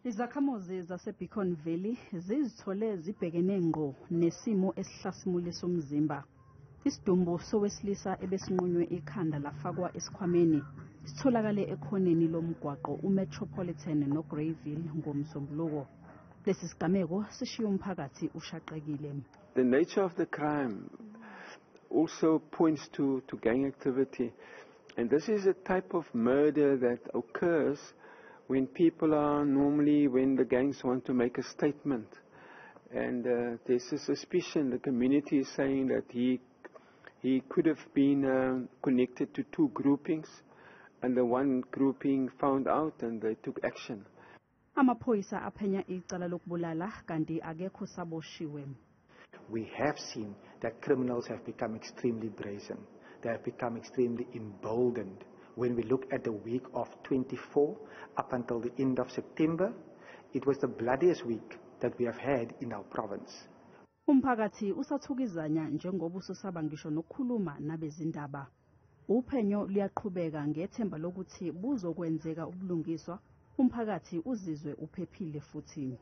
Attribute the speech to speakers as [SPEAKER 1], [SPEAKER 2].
[SPEAKER 1] Izakhamuzi zaseBeacon Valley zizithole zibhekene ngqo nesimo esihlasimulisa umzimba. Isidumbu Sowesilisa Sinqunywe Ikhanda lafakwa esikhwameni sitholakale ekhoneni lomgwaqo uMetropolitan noGreyville ngomsombuluko. Lesi sigameko sishiya umphakathi ushaqekile.
[SPEAKER 2] The nature of the crime also points to gang activity, and this is a type of murder that occurs when people are normally, when the gangs want to make a statement, and there's a suspicion, the community is saying that he could have been connected to two groupings, and the one grouping found out and they took action.
[SPEAKER 1] Amaphoyisa aphenya icala lokubulala kanti akekho saboshiwe.
[SPEAKER 3] We have seen that criminals have become extremely brazen. They have become extremely emboldened. When we look at the week of 24 up until the end of September, it was the bloodiest week that we have had in our province.
[SPEAKER 1] Umphakathi usathukizanya njengoba ususaba ngisho nokukhuluma nabezindaba. Uphenyo liyaqhubeka ngethemba lokuthi buzokwenzeka ubulungiswa, umphakathi uzizwe uphephile futhi.